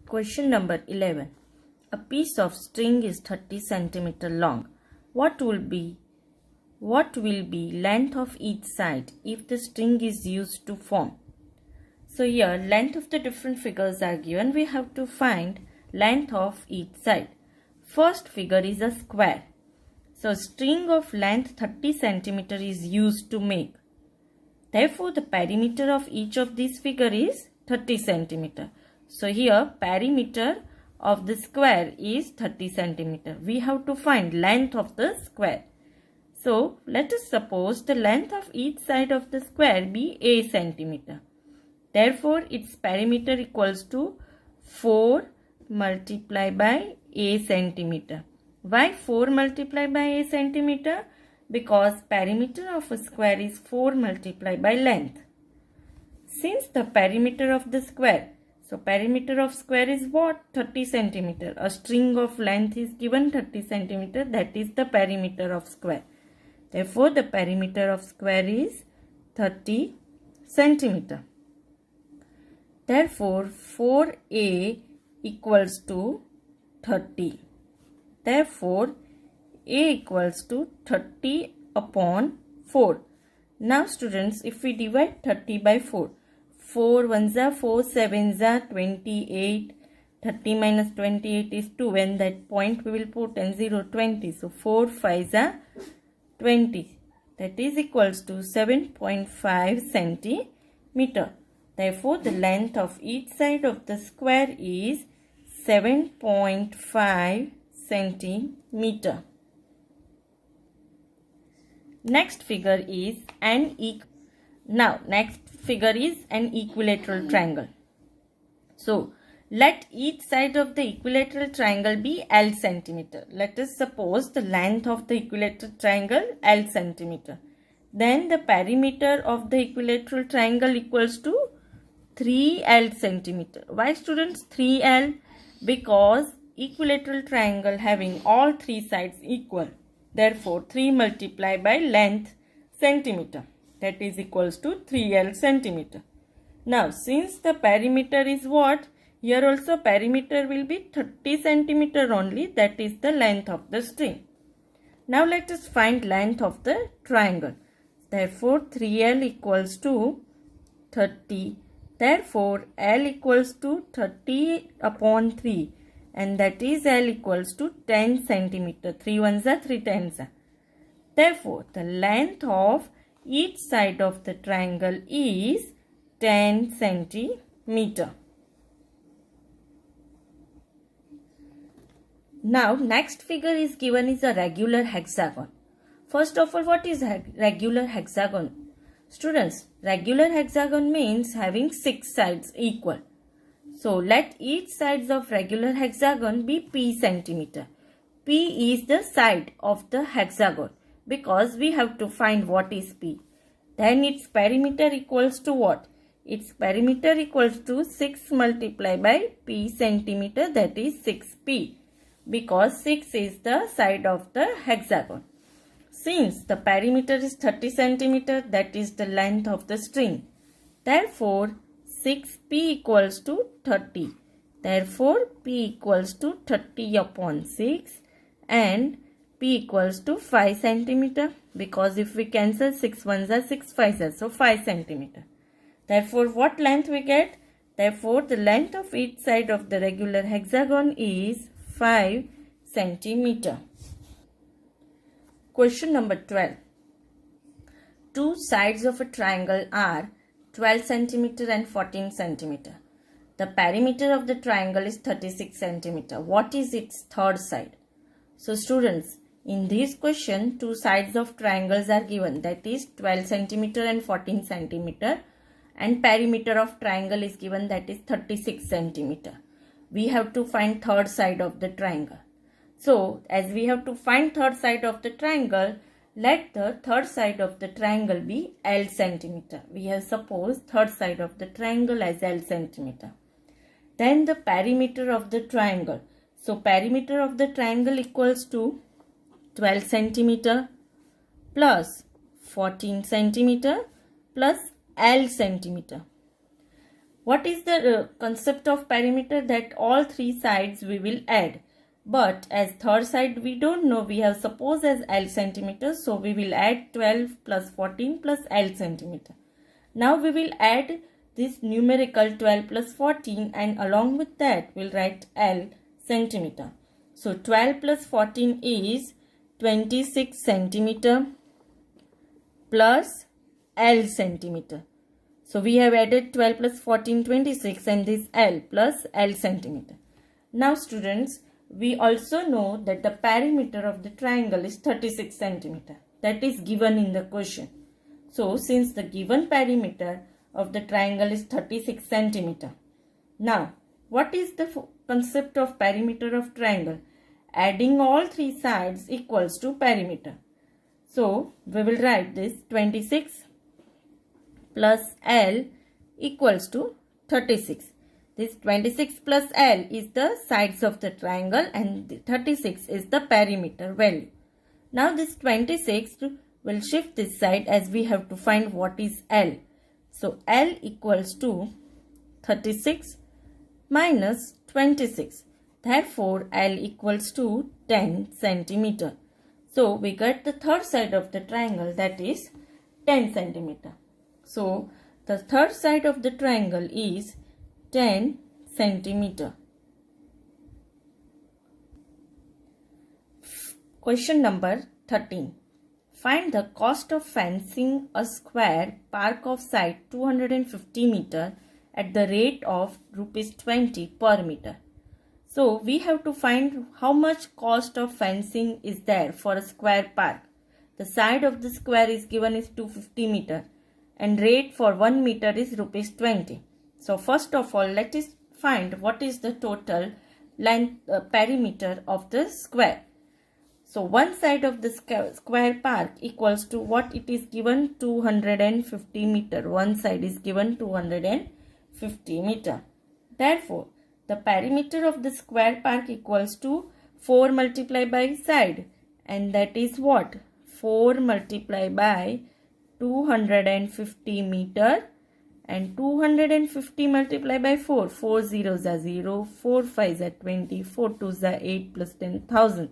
Question number 11. A piece of string is 30 centimeter long. What will be length of each side if the string is used to form? So here length of the different figures are given. We have to find length of each side. First figure is a square. So string of length 30 centimeter is used to make. Therefore the perimeter of each of these figure is 30 centimeter. So here perimeter of the square is 30 centimeter. We have to find length of the square. So let us suppose the length of each side of the square be a centimeter. Therefore its perimeter equals to 4 multiplied by a centimeter. Why 4 multiplied by a centimeter? Because perimeter of a square is 4 multiplied by length. Since the perimeter of the square, so perimeter of square is what? 30 centimeter. A string of length is given 30 centimeter. That is the perimeter of square. Therefore, the perimeter of square is 30 centimeter. Therefore, 4a equals to 30. Therefore, a equals to 30 upon 4. Now students, if we divide 30 by 4, 4 ones are 4, 7s are 28, 30 minus 28 is 2, and that point we will put and 0, 20. So 4 5s are 20. That is equals to 7.5 centimeter. Therefore, the length of each side of the square is 7.5 centimeter. Next figure is an equilateral triangle. So let each side of the equilateral triangle be L centimeter. Let us suppose the length of the equilateral triangle L centimeter. Then the perimeter of the equilateral triangle equals to 3L centimeter. Why students 3L? Because equilateral triangle having all three sides equal. Therefore, 3 multiplied by length centimeter. That is equals to 3L centimeter. Now, since the perimeter is what? Here also perimeter will be 30 centimeter only. That is the length of the string. Now, let us find length of the triangle. Therefore, 3L equals to 30. Therefore, L equals to 30 upon 3. And that is L equals to 10 centimeter. 3 ones are 3 tens are. Therefore, the length of each side of the triangle is 10 centimeter. Now, next figure is given is a regular hexagon. First of all, what is regular hexagon? Students, regular hexagon means having 6 sides equal. So, let each sides of regular hexagon be P centimeter. P is the side of the hexagon because we have to find what is P. Then its perimeter equals to what? Its perimeter equals to 6 multiplied by P centimeter, that is 6P, because 6 is the side of the hexagon. Since the perimeter is 30 centimeter, that is the length of the string. Therefore, 6P equals to 30. Therefore, P equals to 30 upon 6 and P equals to 5 centimeter, because if we cancel 6 ones are 6 5s are, so 5 centimeter. Therefore, what length we get? Therefore, the length of each side of the regular hexagon is 5 centimeter. Question number 12. Two sides of a triangle are 12 centimeter and 14 centimeter. The perimeter of the triangle is 36 centimeter. What is its third side? So students, in this question, two sides of triangles are given, that is 12 centimeter and 14 centimeter, and perimeter of triangle is given, that is 36 centimeter. We have to find third side of the triangle. So as we have to find third side of the triangle, let the third side of the triangle be L centimeter. We have supposed third side of the triangle as L centimeter. Then the perimeter of the triangle. So perimeter of the triangle equals to 12 centimeter plus 14 centimeter plus L centimeter. What is the concept of perimeter? That all three sides we will add. But as third side we don't know, we have suppose as L centimeters. So we will add 12 plus 14 plus L centimeter. Now we will add this numerical 12 plus 14 and along with that we'll write L centimeter. So 12 plus 14 is 26 centimeter plus L centimeter. So we have added 12 plus 14 26 and this L plus L centimeter. Now students, we also know that the perimeter of the triangle is 36 centimeter. That is given in the question. So since the given perimeter of the triangle is 36 centimeter. Now what is the concept of perimeter of triangle? Adding all three sides equals to perimeter. So we will write this 26 plus L equals to 36. This 26 plus L is the sides of the triangle and the 36 is the perimeter value. Now this 26 will shift this side as we have to find what is L. So L equals to 36 minus 26. Therefore L equals to 10 centimeter. So we get the third side of the triangle, that is 10 centimeter. So the third side of the triangle is 10 centimeter. Question number 13. Find the cost of fencing a square park of site 250 meter at the rate of rupees 20 per meter. So we have to find how much cost of fencing is there for a square park. The side of the square is given is 250 meter and rate for 1 meter is rupees 20. So first of all, let us find what is the total length perimeter of the square. So one side of the square park equals to what it is given, 250 meter. One side is given 250 meter. Therefore, the perimeter of the square park equals to 4 multiplied by side, and that is what? 4 multiplied by 250 meter and 250 multiplied by 4. 4 zeros are 0, 4 5s are 20, 4 2s are 8 plus 10,000.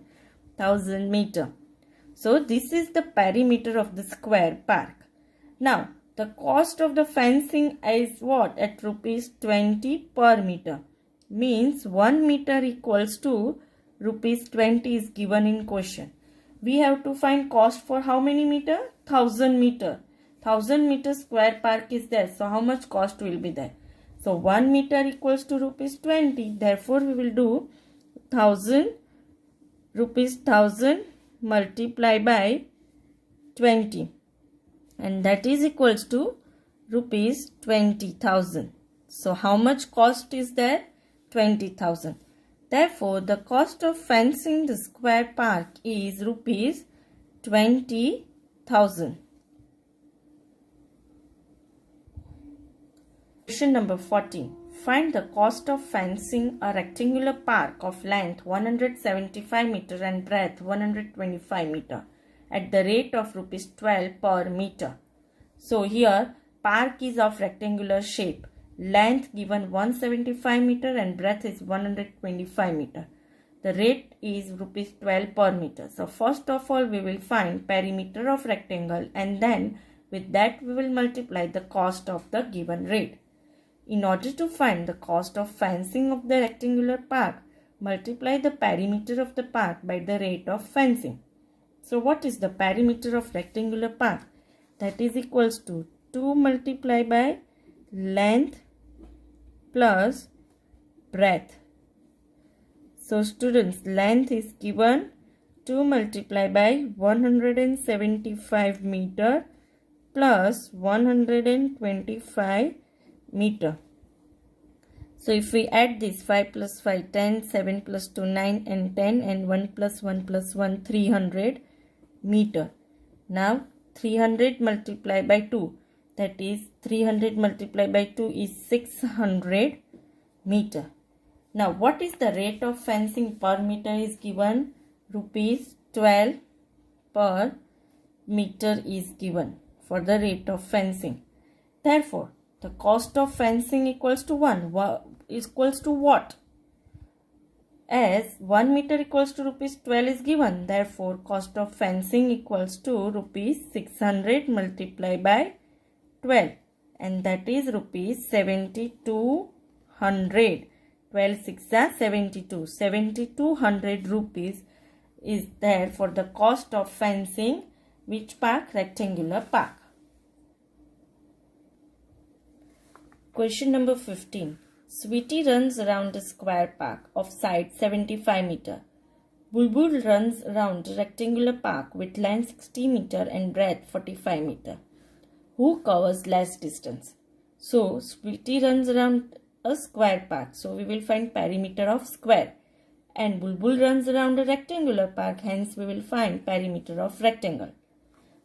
1000 meter. So this is the perimeter of the square park. Now the cost of the fencing is what? At rupees 20 per meter. Means 1 meter equals to rupees 20 is given in question. We have to find cost for how many meter? 1000 meter. 1000 meter square park is there. So how much cost will be there? So 1 meter equals to rupees 20. Therefore we will do 1000 rupees 1000 multiplied by 20, and that is equals to rupees 20,000. So how much cost is there? 20,000. Therefore the cost of fencing the square park is rupees 20,000. Question number 14. Find the cost of fencing a rectangular park of length 175 meter and breadth 125 meter at the rate of rupees 12 per meter. So here park is of rectangular shape. Length given 175 meter and breadth is 125 meter. The rate is rupees 12 per meter. So first of all we will find perimeter of rectangle and then with that we will multiply the cost of the given rate. In order to find the cost of fencing of the rectangular park, multiply the perimeter of the park by the rate of fencing. So what is the perimeter of rectangular park? That is equals to 2 multiplied by length plus breadth. So students, length is given 2 multiplied by 175 meter plus 125 meter. So if we add this 5 plus 5 10, 7 plus 2 9 and 10 and 1 plus 1 plus 1 300 meter. Now 300 multiplied by 2, that is 300 multiplied by 2 is 600 meter. Now what is the rate of fencing per meter is given? Rupees 12 per meter is given for the rate of fencing. Therefore The cost of fencing equals to 1. Equals to what? As 1 meter equals to rupees 12 is given. Therefore, cost of fencing equals to rupees 600 multiplied by 12. And that is rupees 7200. 12 6 are 72. 7200 rupees is there for the cost of fencing. Which park? Rectangular park. Question number 15. Sweetie runs around a square park of side 75 meter. Bulbul runs around a rectangular park with length 60 meter and breadth 45 meter. Who covers less distance? So, Sweetie runs around a square park. So, we will find perimeter of square. And Bulbul runs around a rectangular park. Hence, we will find perimeter of rectangle.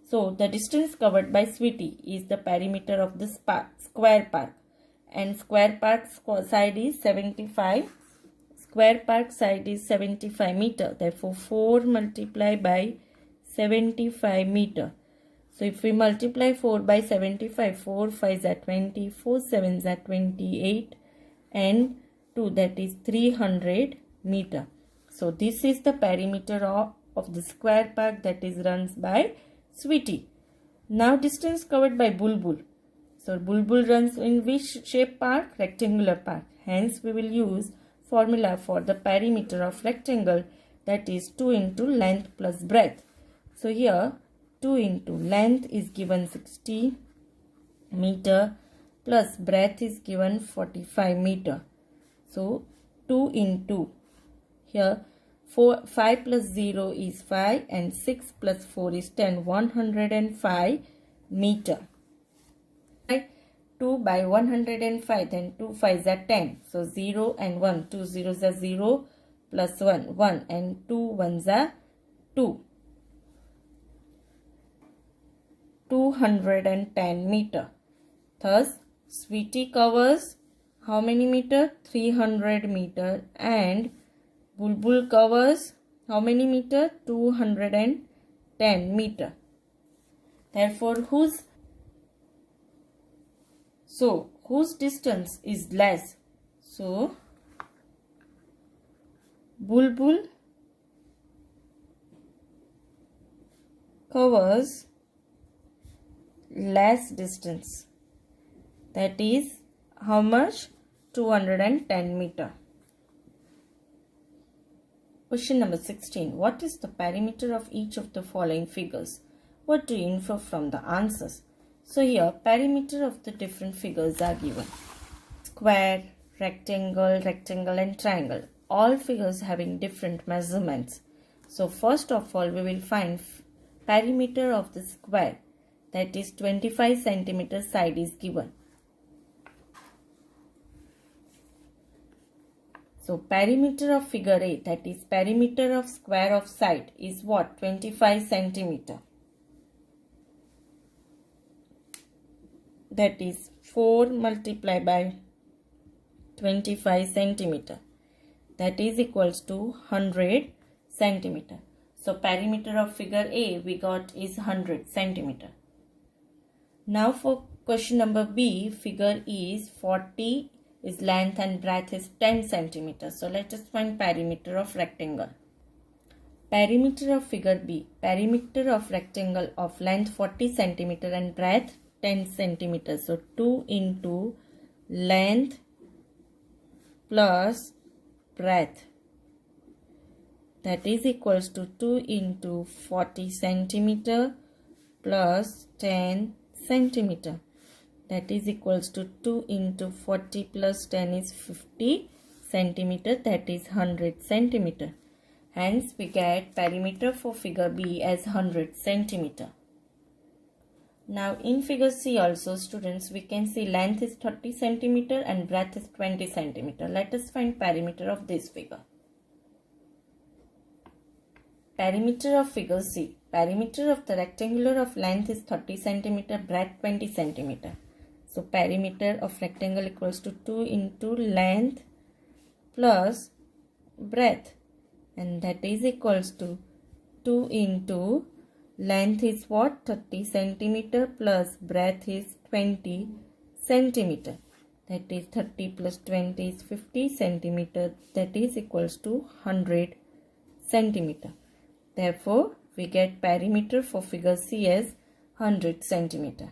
So, the distance covered by Sweetie is the perimeter of this park, square park. And square park side is 75. Square park side is 75 meter. Therefore, 4 multiplied by 75 meter. So, if we multiply 4 by 75, 4 5s are 20, 4 7s are 28 and 2 that is 300 meter. So, this is the perimeter of the square park that is runs by Sweetie. Now, distance covered by Bulbul. So, Bulbul runs in which shape park? Rectangular park. Hence, we will use formula for the perimeter of rectangle, that is 2 into length plus breadth. So, here 2 into length is given 60 meter plus breadth is given 45 meter. So, 2 into here 5 plus 0 is 5 and 6 plus 4 is 10. 105 meter. 2 by 105, then 2 5s are 10. So 0 and 1, 2 zeros are 0 plus 1, 1 and 2 1s are 2. 210 meter. Thus, Sweetie covers how many meter? 300 meter and Bulbul covers how many meter? 210 meter. Therefore, whose distance is less? So, Bulbul covers less distance. That is how much? 210 meter. Question number 16. What is the perimeter of each of the following figures? What do you infer from the answers? So here perimeter of the different figures are given. Square, rectangle, rectangle and triangle. All figures having different measurements. So first of all we will find perimeter of the square, that is 25 centimeter side is given. So perimeter of figure A, that is perimeter of square of side is what? 25 centimeter. That is 4 multiplied by 25 centimeter. That is equals to 100 centimeter. So perimeter of figure A we got is 100 centimeter. Now for question number B, figure is 40 is length and breadth is 10 centimeter. So let us find perimeter of rectangle. Perimeter of figure B, perimeter of rectangle of length 40 centimeter and breadth 10 centimeter. So 2 into length plus breadth, that is equals to 2 into 40 centimeter plus 10 centimeter. That is equals to 2 into 40 plus 10 is 50 centimeter. That is 100 centimeter. Hence we get perimeter for figure B as 100 centimeter. Now in figure C also, students, we can see length is 30 centimeter and breadth is 20 centimeter. Let us find perimeter of this figure. Perimeter of figure C. Perimeter of the rectangular of length is 30 centimeter, breadth 20 centimeter. So perimeter of rectangle equals to 2 into length plus breadth, and that is equals to 2 into length is what? 30 centimeter plus breadth is 20 centimeter. That is 30 plus 20 is 50 centimeter. That is equals to 100 centimeter. Therefore, we get perimeter for figure C as 100 centimeter.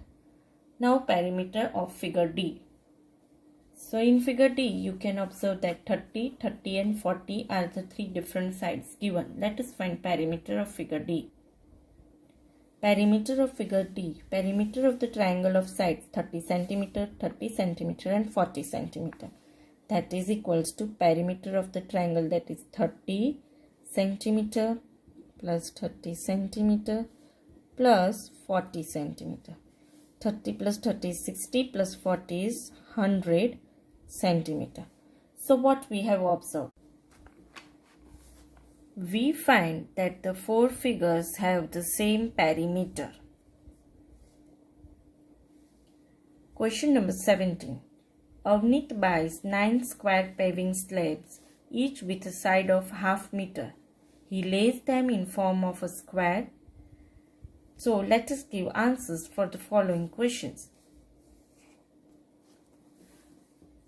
Now perimeter of figure D. So in figure D, you can observe that 30, 30 and 40 are the three different sides given. Let us find perimeter of figure D. Perimeter of figure D. Perimeter of the triangle of sides 30 centimeter, 30 centimeter and 40 centimeter. That is equals to perimeter of the triangle, that is 30 centimeter plus 30 centimeter plus 40 centimeter. 30 plus 30 is 60 plus 40 is 100 centimeter. So what we have observed? We find that the four figures have the same perimeter. Question number 17. Avneet buys 9 square paving slabs, each with a side of half meter. He lays them in form of a square. So let us give answers for the following questions.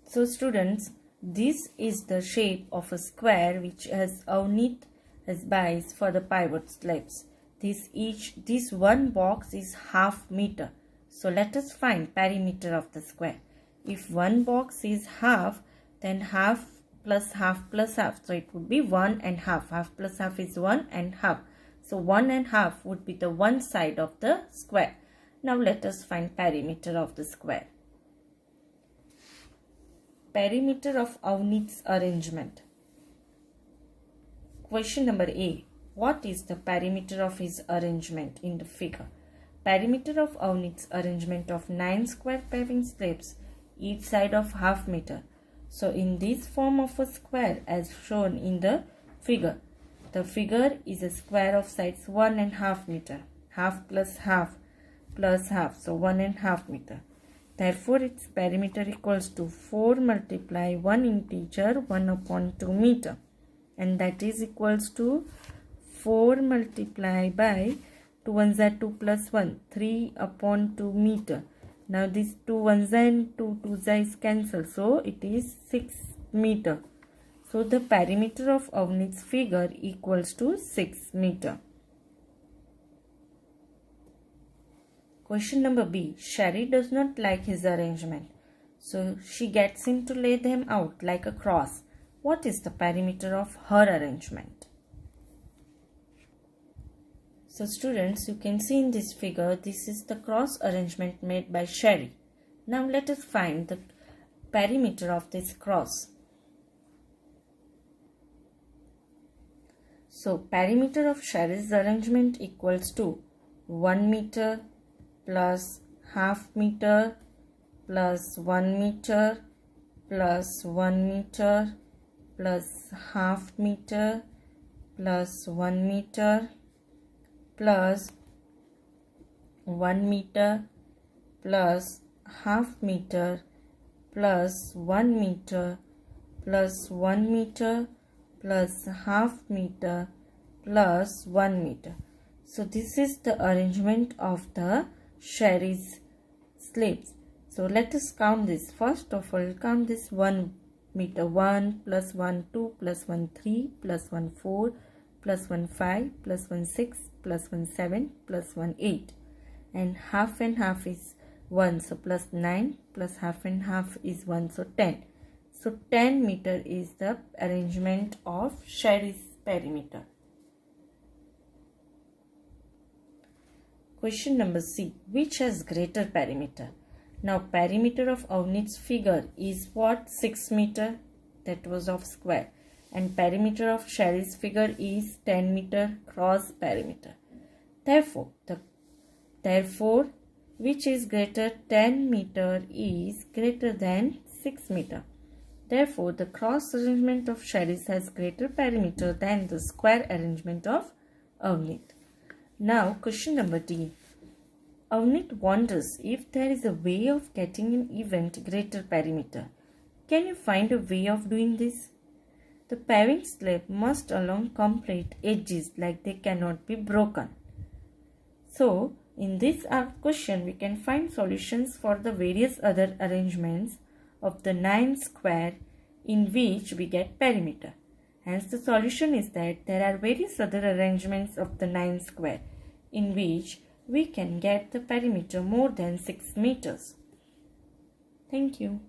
So students, this is the shape of a square which has Avneet as buys for the pivot slabs. This one box is half meter. So let us find perimeter of the square. If one box is half, then half plus half plus half. So it would be 1 and half. Half plus half is 1 and half. So 1 and half would be the one side of the square. Now let us find perimeter of the square. Perimeter of Avneet's arrangement. Question number A. What is the perimeter of his arrangement in the figure? Perimeter of Avneet's arrangement of 9 square paving slabs, each side of half meter. So in this form of a square as shown in the figure, the figure is a square of sides 1.5 meter. Half plus half plus half. So 1.5 meter. Therefore, its perimeter equals to 4 multiply 1 integer 1 upon 2 meter. And that is equals to 4 multiply by 2 ones are 2 plus 1, 3 upon 2 meter. Now this 2 ones and 2 twos is cancelled. So it is 6 meter. So the perimeter of Avneet's figure equals to 6 meter. Question number B. Sherry does not like his arrangement. So she gets him to lay them out like a cross. What is the perimeter of her arrangement? So students, you can see in this figure, this is the cross arrangement made by Sherry. Now let us find the perimeter of this cross. So perimeter of Sherry's arrangement equals to 1 meter plus half meter plus 1 meter plus 1 meter plus half meter plus 1 meter plus 1 meter plus half meter plus 1 meter plus 1 meter plus half meter plus 1 meter. So this is the arrangement of the Sherry's slabs. So let us count this. First of all, count this 1 meter. 1 plus 1 2 plus 1 3 plus 1 4 plus 1 5 plus 1 6 plus 1 7 plus 1 8. And half is 1. So plus 9 plus half and half is 1. So 10. So 10 meter is the arrangement of Sherry's perimeter. Question number C. Which has greater perimeter? Now perimeter of Avneet's figure is what? 6 meter. That was of square. And perimeter of Sherry's figure is 10 meter cross perimeter. Therefore, which is greater? 10 meter is greater than 6 meter. Therefore, the cross arrangement of Sherry's has greater perimeter than the square arrangement of Avneet. Now, question number D. Avneet wonders if there is a way of getting an event greater perimeter. Can you find a way of doing this? The paving slab must along complete edges like they cannot be broken. So, In this question, we can find solutions for the various other arrangements of the 9 square in which we get perimeter. Hence, the solution is that there are various other arrangements of the 9 square in which we can get the perimeter more than 6 meters. Thank you.